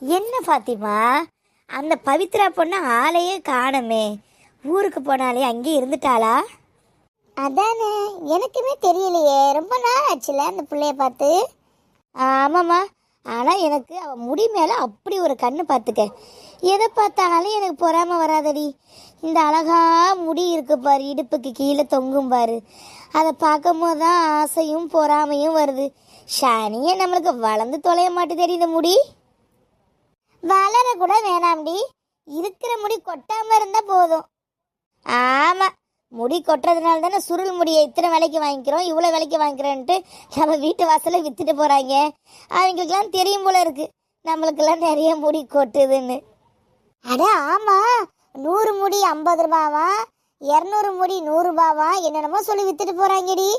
என்ன ஃபாத்திமா, அந்த பவித்ரா பொண்ணு ஆளையே காணமே. ஊருக்கு போனாலே அங்கேயே இருந்துட்டாளா? அதானே எனக்குமே தெரியலையே, ரொம்ப நாள் ஆச்சுல அந்த பிள்ளைய பார்த்து. ஆமாம்மா, ஆனால் எனக்கு அவள் முடி மேலே அப்படி ஒரு கண்ணு பார்த்துக்க. எதை பார்த்தாலும் எனக்கு பொறாமல் வராதடி. இந்த அழகா முடி இருக்கு பாரு, இடுப்புக்கு கீழே தொங்கும் பாரு, அதை பார்க்கும் போது தான் ஆசையும் பொறாமையும் வருது. ஷானியே நம்மளுக்கு வளர்ந்து தொலைய மாட்டேதடி இந்த முடி. வளர கூட வேணாம்டி, இருக்கிற முடி கொட்டாம இருந்தா போதும். ஆமாம், முடி கொட்டுறதுனால தானே சுருள் முடியை இத்தனை விலைக்கு வாங்கிக்கிறோம், இவ்வளோ விலைக்கு வாங்கிக்கிறோன்ட்டு நம்ம வீட்டு வாசலில் விற்றுட்டு போகிறாங்க. அவங்களுக்கெல்லாம் தெரியும் போல இருக்கு நம்மளுக்கெல்லாம் நிறைய முடி கொட்டுதுன்னு. அட ஆமா, 100 முடி 50 ரூபாவா, 200 முடி 100 ரூபாவா, என்னென்னமோ சொல்லி வித்துட்டு போறாங்கடி.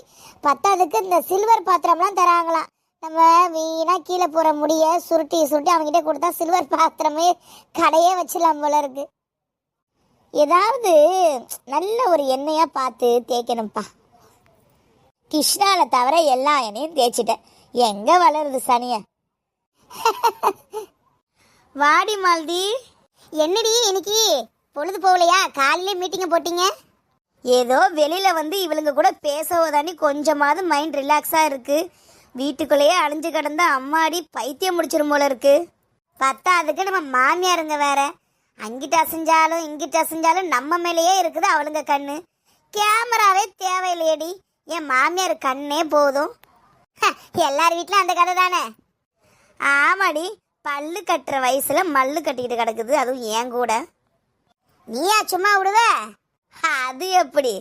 பத்தாவதுக்கு இந்த சில்வர் பாத்திரம்லாம் தராங்களாம். நம்ம வீணா கீழே போற முடிய சுருட்டி சுருட்டி அவங்ககிட்ட கொடுத்தா சில்வர் பாத்திரமே கடையே வச்சிடலாம் போல இருக்கு. ஏதாவது நல்ல ஒரு எண்ணெயா பார்த்து தேய்க்கணும்ப்பா. கிருஷ்ணால தவிர எல்லா எண்ணெயும் தேய்ச்சிட்டேன், எங்க வளருது சனிய. வாடி மால்தி. என்னடி இன்னைக்கு பொழுது போகலையா? காலையிலே மீட்டிங்கை போட்டீங்க. ஏதோ வெளியில வந்து இவளுங்க கூட பேசவோதாண்டி கொஞ்சமாவது மைண்ட் ரிலாக்ஸா இருக்கு. வீட்டுக்குள்ளேயே அழிஞ்சு கிடந்தா அம்மாடி பைத்தியம் முடிச்சிரும் போல இருக்கு. பத்தாவதுக்கு நம்ம மாமியாருங்க வேற, அங்கிட்ட அசைஞ்சாலும் இங்கிட்ட அசைஞ்சாலும் நம்ம மேலேயே இருக்குது அவளுங்க கண்ணு. கேமராவே தேவையில்லையடி, என் மாமியார் கண்ணே போதும். எல்லார் வீட்டிலும் அந்த கதை தானே. ஆமாடி, பல்லு கட்டுற வயசுல மல்லு கட்டிக்கிட்டு கிடக்குது, அதுவும் ஏன் கூட. நீயா சும்மா விடுவ? அது எப்படி,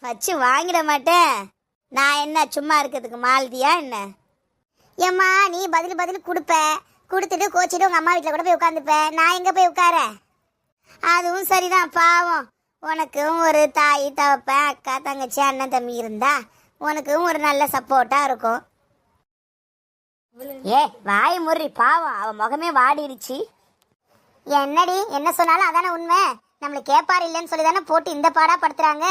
வச்சு வாங்கிட மாட்டேன். நான் என்ன சும்மா இருக்கிறதுக்கு மால்தியா என்ன? ஏம்மா நீ பதில் பதில் கொடுப்ப, கொடுத்துட்டு கோச்சிட்டு உங்க அம்மா வீட்டில் கூட போய் உட்காந்துப்ப, நான் எங்க போய் உட்கார? அதுவும் சரிதான். பாவம், உனக்கும் ஒரு தாய் தவப்பேன் அக்கா தங்கச்சி அண்ணன் தம்பி இருந்தா உனக்கும் ஒரு நல்ல சப்போர்ட்டா இருக்கும். ஏ வாய் முறி, பாவம் அவ முகமே வாடிடுச்சு. என்னடி என்ன சொன்னாலும் அதானே உண்மை. நம்மளை கேட்பார் இல்லைன்னு சொல்லி தானே போட்டு இந்த பாடா படுத்துறாங்க.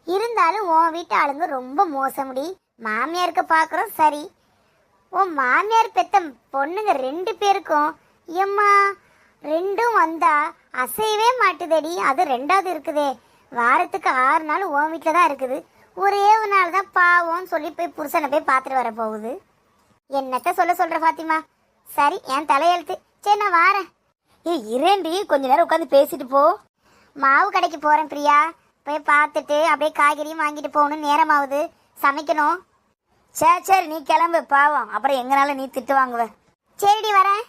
இருந்தாலும் உன் வீட்டு ஆளுங்க ரொம்ப மோசமுடி. மாமியாருக்கு பார்க்குறோம் சரி, உன் மாமியார் பெத்த பொண்ணுங்க 2 பேருக்கும் எம்மா 2ம் வந்தா அசையவே மாட்டுதடி. அது 2வது இருக்குதே, வாரத்துக்கு 6 நாள் உன் வீட்டில் தான் இருக்குது. ஒரே ஒரு நாள் தான் பாவம்னு சொல்லி போய் புருஷனை போய் பார்த்துட்டு வர போகுது. என்னத்த சொல்ற ஃபாத்திமா? சரி என் தலையெழுத்து. சரி நான் வாரேன். இரேண்டி, கொஞ்ச நேரம் உட்காந்து பேசிட்டு போ. மாவு கடைக்கு போறேன் பிரியா, போய் பார்த்துட்டு அப்படியே காய்கறியும் வாங்கிட்டு போகணும், நேரமாகுது, சமைக்கணும். சரி நீ கிளம்பு, பாவம் அப்புறம் எங்கனால நீ திட்டு வாங்குவ. சரிடி வரேன்.